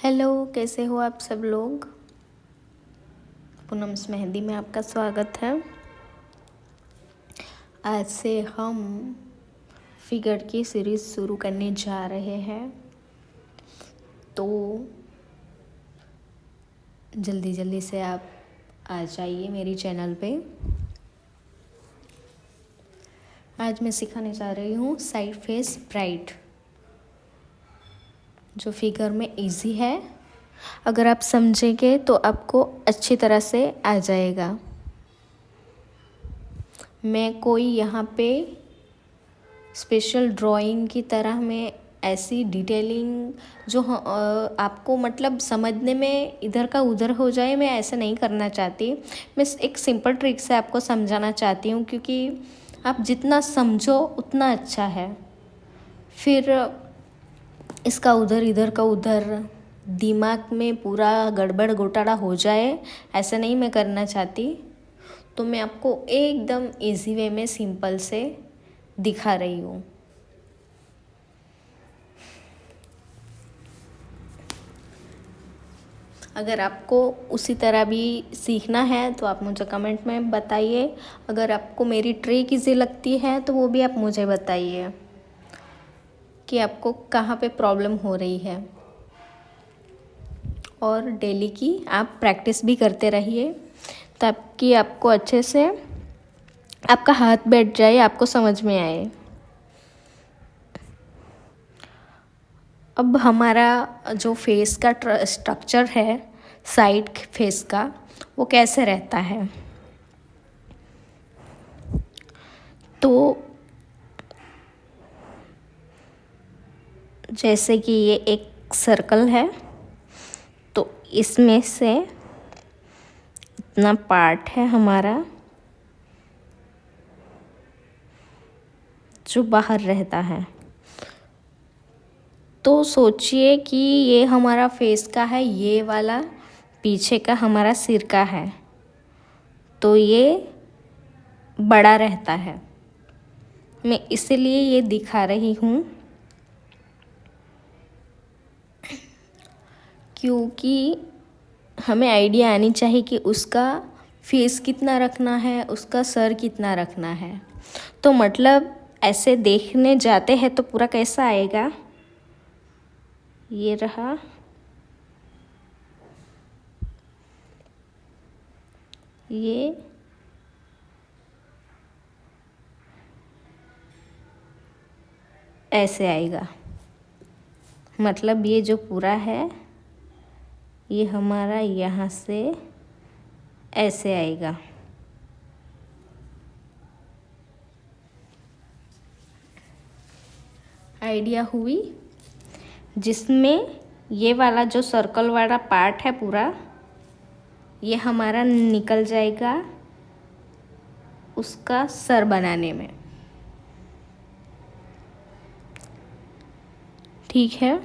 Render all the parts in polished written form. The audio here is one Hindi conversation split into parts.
हेलो, कैसे हो आप सब लोग। पूनम मेहंदी में आपका स्वागत है। आज से हम फिगर की सीरीज़ शुरू करने जा रहे हैं, तो जल्दी जल्दी से आप आ जाइए मेरी चैनल पे। आज मैं सिखाने जा रही हूँ साइड फेस ब्राइड, जो फिगर में इजी है। अगर आप समझेंगे तो आपको अच्छी तरह से आ जाएगा। मैं कोई यहाँ पे स्पेशल ड्राइंग की तरह मैं ऐसी डिटेलिंग जो आपको मतलब समझने में इधर का उधर हो जाए, मैं ऐसा नहीं करना चाहती। मैं एक सिंपल ट्रिक से आपको समझाना चाहती हूँ, क्योंकि आप जितना समझो उतना अच्छा है। फिर इसका उधर इधर का उधर दिमाग में पूरा गड़बड़ घोटाला हो जाए, ऐसा नहीं मैं करना चाहती। तो मैं आपको एकदम इजी वे में सिंपल से दिखा रही हूँ। अगर आपको उसी तरह भी सीखना है तो आप मुझे कमेंट में बताइए। अगर आपको मेरी ट्रिक इजी लगती है तो वो भी आप मुझे बताइए कि आपको कहाँ पे प्रॉब्लम हो रही है। और डेली की आप प्रैक्टिस भी करते रहिए, ताकि आपको अच्छे से आपका हाथ बैठ जाए, आपको समझ में आए। अब हमारा जो फेस का स्ट्रक्चर है, साइड फेस का, वो कैसे रहता है। तो जैसे कि ये एक सर्कल है, तो इसमें से इतना पार्ट है हमारा जो बाहर रहता है। तो सोचिए कि ये हमारा फेस का है, ये वाला पीछे का हमारा सिर का है, तो ये बड़ा रहता है। मैं इसीलिए ये दिखा रही हूँ, क्योंकि हमें आइडिया आनी चाहिए कि उसका फेस कितना रखना है, उसका सर कितना रखना है। तो मतलब ऐसे देखने जाते हैं तो पूरा कैसा आएगा, ये रहा, ये ऐसे आएगा। मतलब ये जो पूरा है ये हमारा यहाँ से ऐसे आएगा। आइडिया हुई। जिसमें ये वाला जो सर्कल वाला पार्ट है पूरा, ये हमारा निकल जाएगा उसका सर बनाने में। ठीक है।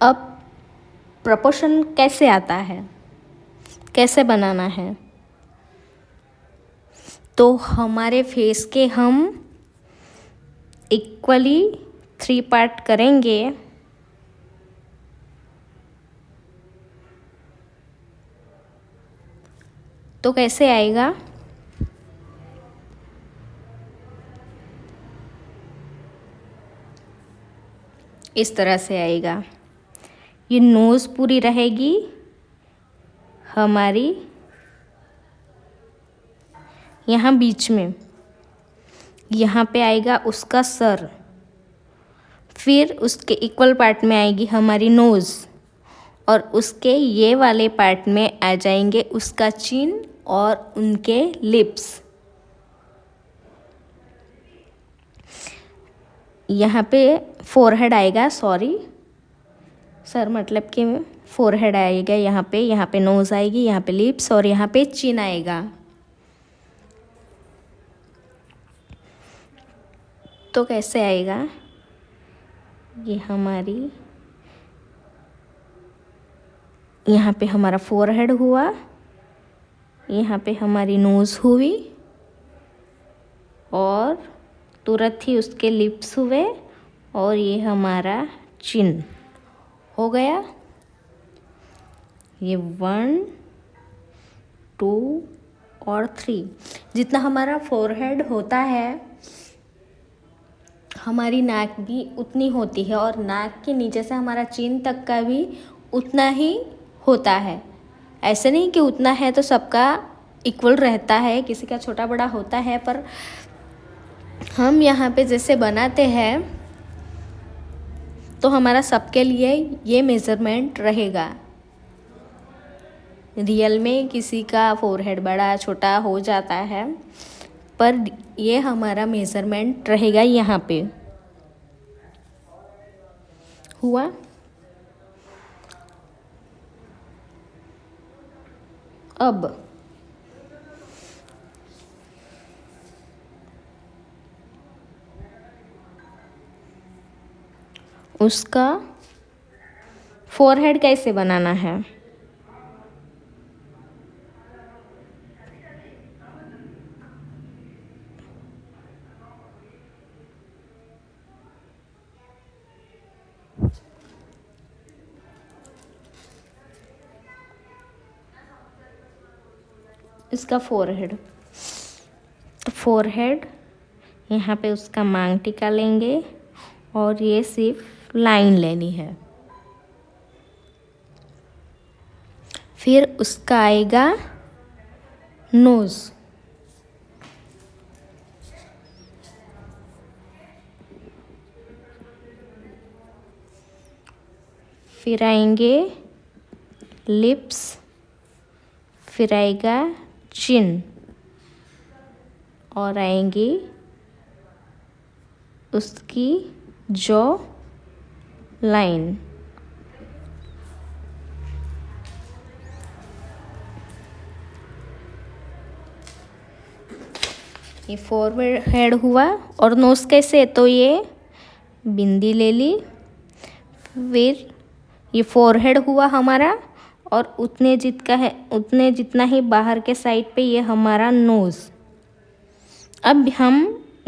अब प्रोपोर्शन कैसे आता है, कैसे बनाना है। तो हमारे फेस के हम इक्वली 3 पार्ट करेंगे। तो कैसे आएगा, इस तरह से आएगा। ये नोज़ पूरी रहेगी हमारी यहाँ बीच में, यहाँ पे आएगा उसका सर, फिर उसके इक्वल पार्ट में आएगी हमारी नोज़, और उसके ये वाले पार्ट में आ जाएंगे उसका चिन और उनके लिप्स। यहाँ पे फोरहेड आएगा, सॉरी सर मतलब कि फोरहेड आएगा यहाँ पे नोज़ आएगी, यहाँ पे लिप्स और यहाँ पे चिन आएगा। तो कैसे आएगा, ये हमारी यहाँ पे हमारा फोरहेड हुआ, यहाँ पे हमारी नोज़ हुई और तुरंत ही उसके लिप्स हुए, और ये हमारा चिन, हो गया। ये 1 2 और 3, जितना हमारा फोरहेड होता है हमारी नाक भी उतनी होती है, और नाक के नीचे से हमारा चिन तक का भी उतना ही होता है। ऐसे नहीं कि उतना है तो सबका इक्वल रहता है, किसी का छोटा बड़ा होता है, पर हम यहाँ पे जैसे बनाते हैं तो हमारा सबके लिए ये मेज़रमेंट रहेगा। रियल में किसी का फोरहेड बड़ा छोटा हो जाता है, पर ये हमारा मेज़रमेंट रहेगा यहाँ पे। हुआ। अब उसका फोरहेड कैसे बनाना है। इसका फोरहेड यहाँ पे उसका मांग टीका लेंगे, और ये सिर्फ लाइन लेनी है। फिर उसका आएगा नोज़। फिर आएंगे लिप्स, फिर आएगा चिन, और आएंगी उसकी जॉ लाइन। ये फोरहेड हुआ। और नोज़ कैसे, तो ये बिंदी ले ली, फिर ये फोरहेड हुआ हमारा, और उतने जितना ही बाहर के साइड पे ये हमारा नोज़। अब हम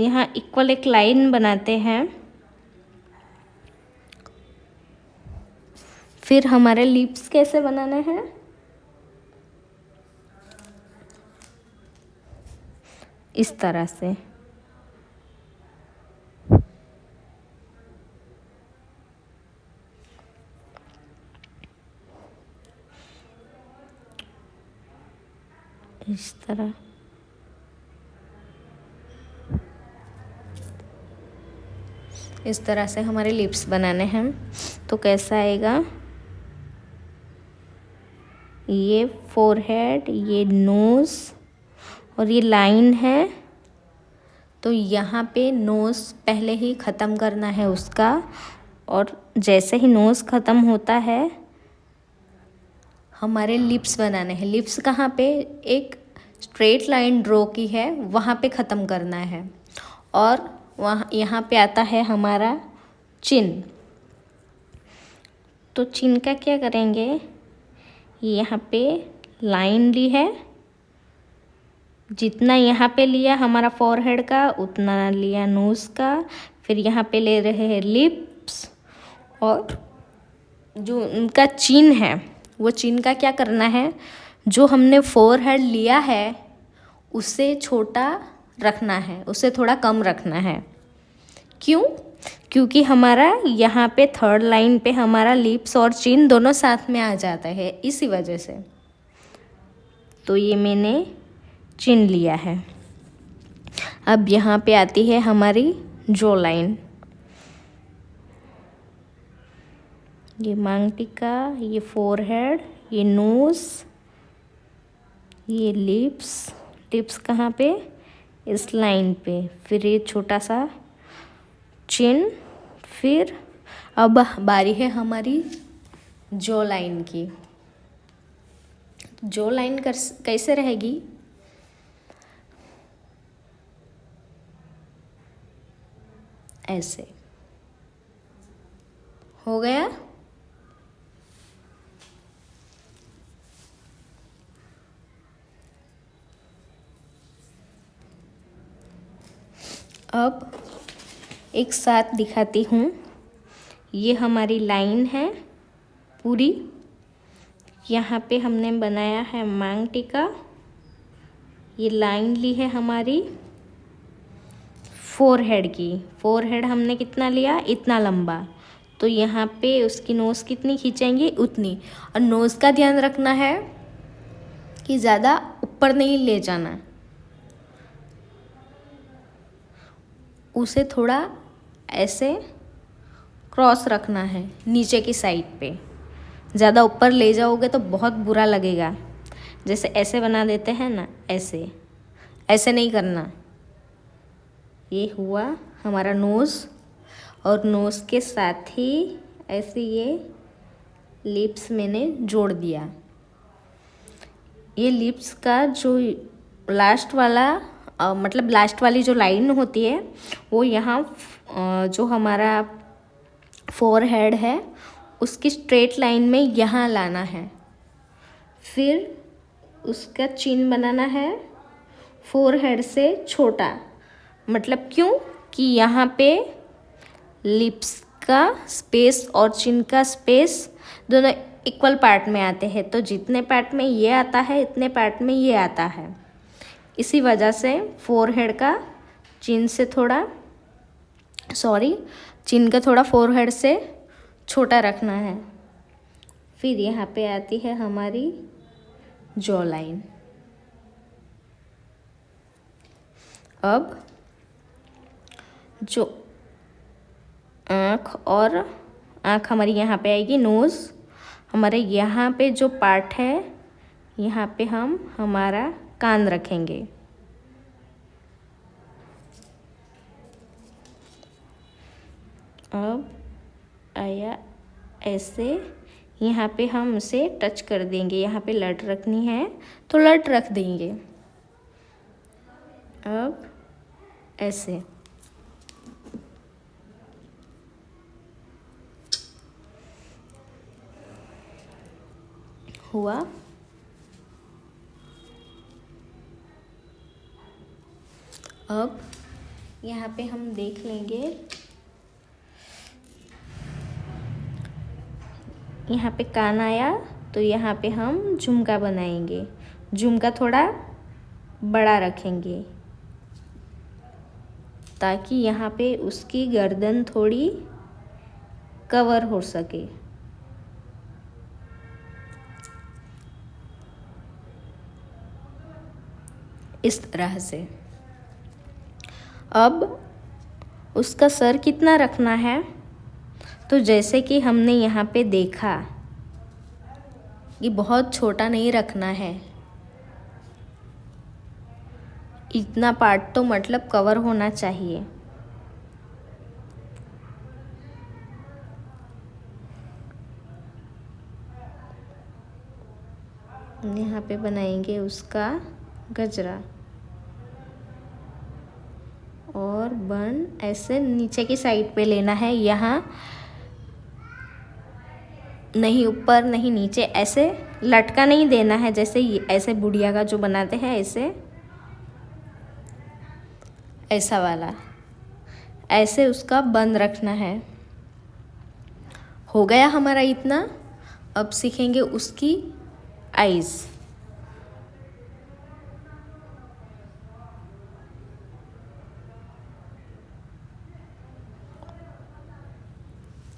यहाँ इक्वल एक लाइन बनाते हैं। फिर हमारे लिप्स कैसे बनाने हैं, इस तरह से। इस तरह से हमारे लिप्स बनाने हैं। तो कैसा आएगा, ये फोरहेड, ये नोज़, और ये लाइन है। तो यहाँ पे नोज़ पहले ही ख़त्म करना है उसका, और जैसे ही नोज़ ख़त्म होता है हमारे लिप्स बनाने हैं। लिप्स कहाँ पे, एक स्ट्रेट लाइन ड्रॉ की है वहाँ पे ख़त्म करना है, और वहाँ यहाँ पे आता है हमारा चिन। तो चिन का क्या करेंगे, यहाँ पे लाइन ली है, जितना यहाँ पे लिया हमारा फोरहेड का उतना लिया नोज़ का। फिर यहाँ पे ले रहे हैं लिप्स, और जो उनका चिन है वो चिन का क्या करना है, जो हमने फोरहेड लिया है उसे छोटा रखना है, उसे थोड़ा कम रखना है। क्यों, क्योंकि हमारा यहाँ पे थर्ड लाइन पे हमारा लिप्स और चिन दोनों साथ में आ जाता है, इसी वजह से। तो ये मैंने चिन लिया है। अब यहाँ पे आती है हमारी जॉ लाइन। ये मांग टीका, ये फोरहेड, ये नोज़, ये लिप्स कहाँ पे, इस लाइन पे। फिर ये छोटा सा चिन। फिर अब बारी है हमारी जॉ लाइन की। जॉ लाइन कैसे रहेगी, ऐसे। हो गया। अब एक साथ दिखाती हूँ। ये हमारी लाइन है, पूरी। यहाँ पे हमने बनाया है मांग टीका। ये लाइन ली है हमारी फोरहेड की। फोरहेड हमने कितना लिया, इतना लंबा, तो यहाँ पे उसकी नोज़ कितनी खींचेंगे, उतनी। और नोज़ का ध्यान रखना है कि ज़्यादा ऊपर नहीं ले जाना, उसे थोड़ा ऐसे क्रॉस रखना है नीचे की साइड पे। ज़्यादा ऊपर ले जाओगे तो बहुत बुरा लगेगा। जैसे ऐसे बना देते हैं ना, ऐसे ऐसे नहीं करना। ये हुआ हमारा नोज़, और नोज़ के साथ ही ऐसे ये लिप्स मैंने जोड़ दिया। ये लिप्स का जो लास्ट वाला मतलब लास्ट वाली जो लाइन होती है वो यहाँ जो हमारा फोरहेड है उसकी स्ट्रेट लाइन में यहाँ लाना है। फिर उसका चिन बनाना है फोरहेड से छोटा। मतलब क्यों कि यहाँ पे लिप्स का स्पेस और चिन का स्पेस दोनों इक्वल पार्ट में आते हैं, तो जितने पार्ट में ये आता है इतने पार्ट में ये आता है। इसी वजह से फोरहेड का चिन से थोड़ा चिन का थोड़ा फोरहेड से छोटा रखना है। फिर यहाँ पे आती है हमारी जॉ लाइन। अब जो आँख हमारी यहाँ पे आएगी, नोज़ हमारे यहाँ पे जो पार्ट है यहाँ पे हम हमारा कान रखेंगे। अब आया ऐसे, यहाँ पे हम उसे टच कर देंगे। यहाँ पे लट रखनी है तो लट रख देंगे। अब ऐसे हुआ। अब यहाँ पे हम देख लेंगे, यहाँ पे कान आया तो यहाँ पे हम झुमका बनाएंगे। झुमका थोड़ा बड़ा रखेंगे ताकि यहाँ पे उसकी गर्दन थोड़ी कवर हो सके। इस तरह से। अब उसका सर कितना रखना है, तो जैसे कि हमने यहाँ पे देखा कि बहुत छोटा नहीं रखना है, इतना पार्ट तो मतलब कवर होना चाहिए। यहाँ पे बनाएंगे उसका गजरा, और बन ऐसे नीचे की साइड पे लेना है। यहाँ नहीं ऊपर नहीं नीचे, ऐसे लटका नहीं देना है जैसे ऐसे बुढ़िया का जो बनाते हैं ऐसा वाला, ऐसे उसका बंद रखना है। हो गया हमारा इतना। अब सीखेंगे उसकी आईज।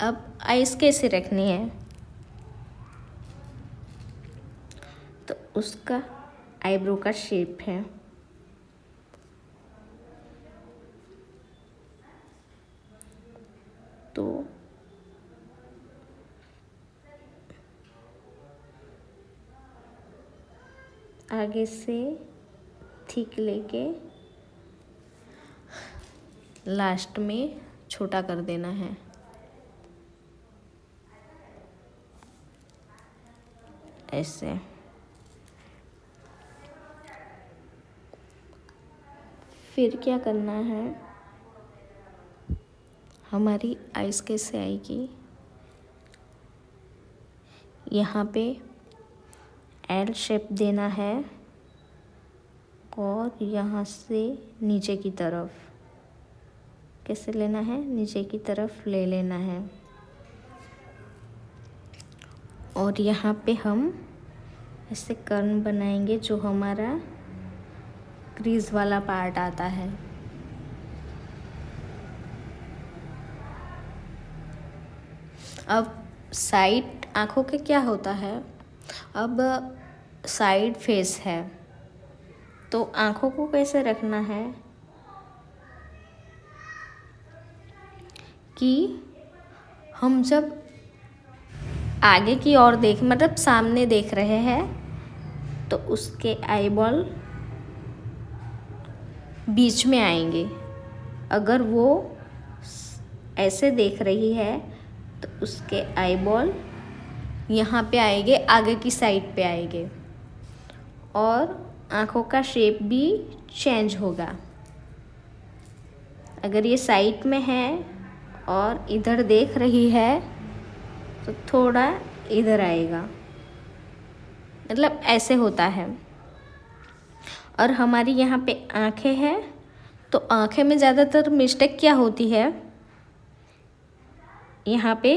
अब आईज कैसे रखनी है, तो उसका आईब्रो का शेप है, तो आगे से ठीक लेके लास्ट में छोटा कर देना है। ऐसे फिर क्या करना है, हमारी आइस कैसे आएगी, यहाँ पे एल शेप देना है और यहाँ से नीचे की तरफ कैसे लेना है, नीचे की तरफ ले लेना है। और यहाँ पे हम ऐसे कर्न बनाएंगे जो हमारा क्रीज वाला पार्ट आता है। अब साइड आँखों के क्या होता है, अब साइड फेस है तो आँखों को कैसे रखना है कि हम जब आगे की ओर देख मतलब सामने देख रहे हैं तो उसके आईबॉल बीच में आएंगे। अगर वो ऐसे देख रही है तो उसके आईबॉल यहाँ पे आएंगे, आगे की साइड पे आएंगे और आँखों का शेप भी चेंज होगा। अगर ये साइड में है और इधर देख रही है तो थोड़ा इधर आएगा, मतलब ऐसे होता है। और हमारी यहाँ पे आँखें हैं तो आँखें में ज़्यादातर मिस्टेक क्या होती है यहाँ पे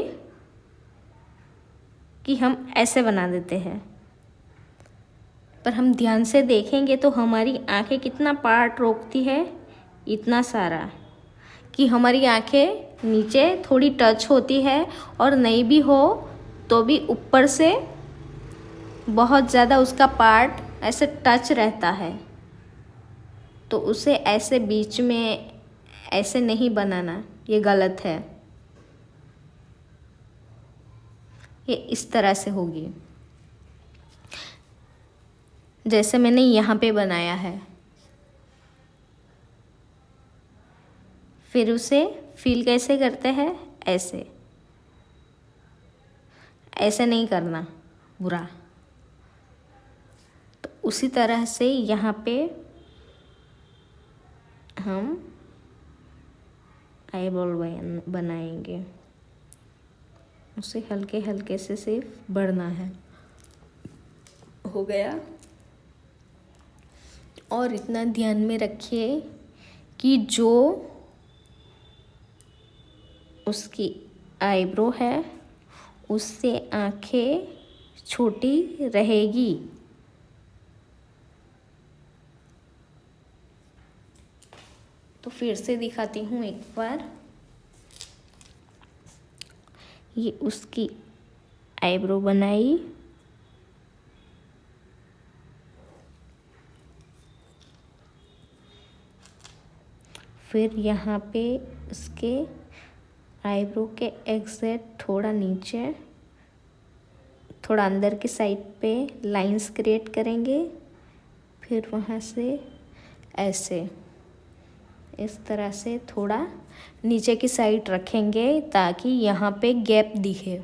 कि हम ऐसे बना देते हैं, पर हम ध्यान से देखेंगे तो हमारी आँखें कितना पार्ट रोकती है, इतना सारा कि हमारी आँखें नीचे थोड़ी टच होती है और नहीं भी हो तो भी ऊपर से बहुत ज़्यादा उसका पार्ट ऐसे टच रहता है। तो उसे ऐसे बीच में ऐसे नहीं बनाना, ये गलत है। ये इस तरह से होगी जैसे मैंने यहाँ पे बनाया है। फिर उसे फील कैसे करते हैं, ऐसे ऐसे नहीं करना बुरा। तो उसी तरह से यहाँ पे हम आईबॉल बनाएंगे, उसे हल्के हल्के से सिर्फ बढ़ना है। हो गया। और इतना ध्यान में रखिए कि जो उसकी आईब्रो है उससे आँखें छोटी रहेगी। तो फिर से दिखाती हूँ एक बार। ये उसकी आईब्रो बनाई, फिर यहाँ पे उसके आईब्रो के एग्जैक्ट थोड़ा नीचे थोड़ा अंदर की साइड पे लाइंस क्रिएट करेंगे। फिर वहाँ से ऐसे इस तरह से थोड़ा नीचे की साइड रखेंगे ताकि यहाँ पे गैप दिखे।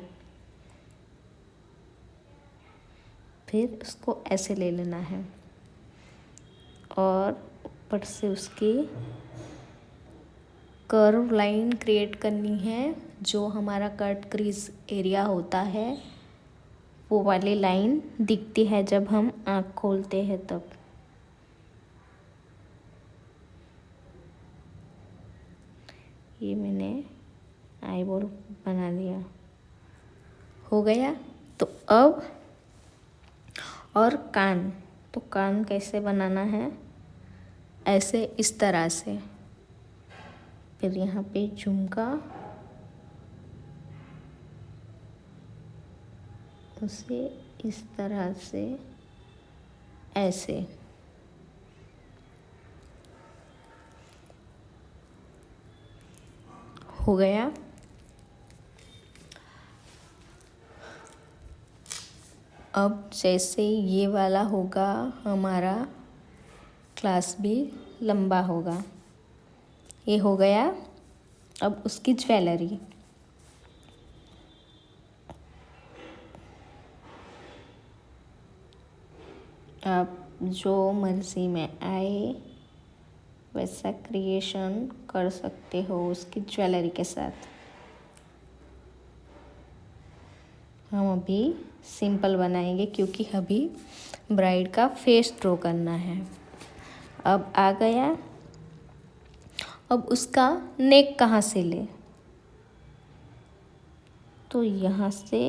फिर उसको ऐसे ले लेना है और ऊपर से उसकी कर्व लाइन क्रिएट करनी है। जो हमारा कट क्रीज एरिया होता है वो वाली लाइन दिखती है जब हम आँख खोलते हैं तब। ये मैंने आईबॉल बना लिया, हो गया। तो अब और कान, तो कान कैसे बनाना है, ऐसे इस तरह से। फिर यहाँ पे झुमका, उसे इस तरह से ऐसे। हो गया। अब जैसे ये वाला होगा हमारा क्लास भी लंबा होगा। ये हो गया। अब उसकी ज्वेलरी, आप जो मर्ज़ी में आए वैसा क्रिएशन कर सकते हो उसकी ज्वेलरी के साथ। हम अभी सिंपल बनाएंगे क्योंकि अभी ब्राइड का फेस ड्रॉ करना है। अब आ गया। अब उसका नेक कहाँ से ले, तो यहाँ से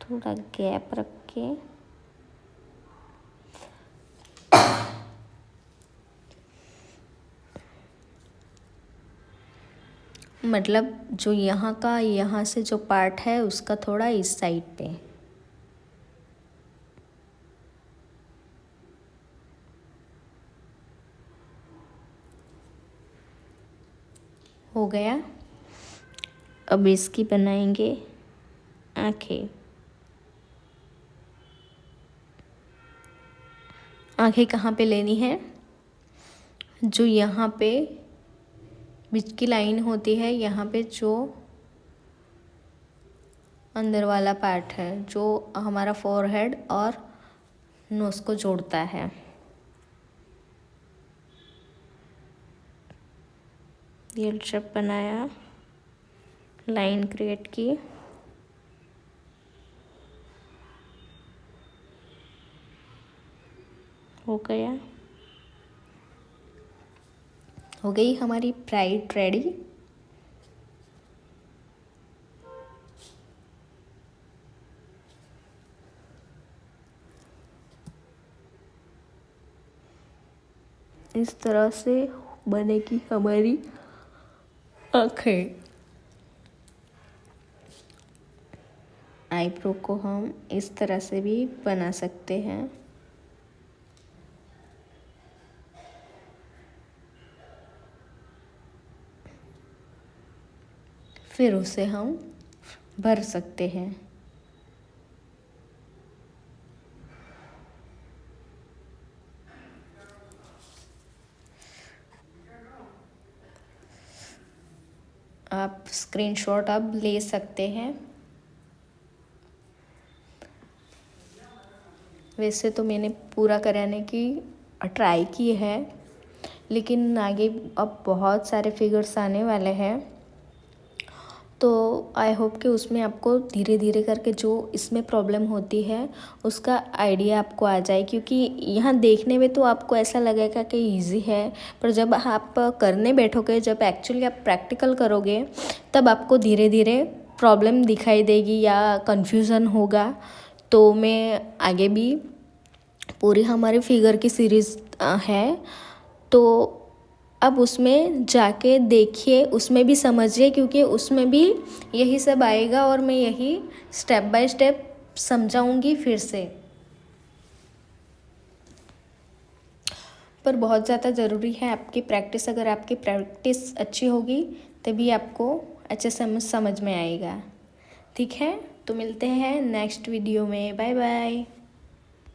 थोड़ा गैप रख के मतलब जो यहाँ का यहाँ से जो पार्ट है उसका थोड़ा इस साइड पे हो गया। अब इसकी बनाएंगे आँखें। आँखें कहाँ पे लेनी है? जो यहाँ पे बीच की लाइन होती है, यहाँ पे जो अंदर वाला पार्ट है जो हमारा फोरहेड और नोज़ को जोड़ता है। ये शेप बनाया, लाइन क्रिएट की, हो गया। हो गई हमारी ब्राइड रेडी। इस तरह से बनेगी हमारी आँखें। आईब्रो को हम इस तरह से भी बना सकते हैं। फिर उसे हम भर सकते हैं। आप स्क्रीनशॉट अब ले सकते हैं। वैसे तो मैंने पूरा कराने की ट्राई की है, लेकिन आगे अब बहुत सारे फिगर्स आने वाले हैं, तो आई होप कि उसमें आपको धीरे धीरे करके जो इसमें प्रॉब्लम होती है उसका आइडिया आपको आ जाए। क्योंकि यहाँ देखने में तो आपको ऐसा लगेगा कि इजी है, पर जब आप करने बैठोगे, जब एक्चुअली आप प्रैक्टिकल करोगे, तब आपको धीरे धीरे प्रॉब्लम दिखाई देगी या कन्फ्यूज़न होगा। तो मैं आगे भी पूरी हमारी फिगर की सीरीज़ है, तो अब उसमें जाके देखिए, उसमें भी समझिए, क्योंकि उसमें भी यही सब आएगा और मैं यही स्टेप बाय स्टेप समझाऊंगी फिर से। पर बहुत ज़्यादा ज़रूरी है आपकी प्रैक्टिस। अगर आपकी प्रैक्टिस अच्छी होगी तभी आपको अच्छे समझ में आएगा। ठीक है, तो मिलते हैं नेक्स्ट वीडियो में। Bye bye.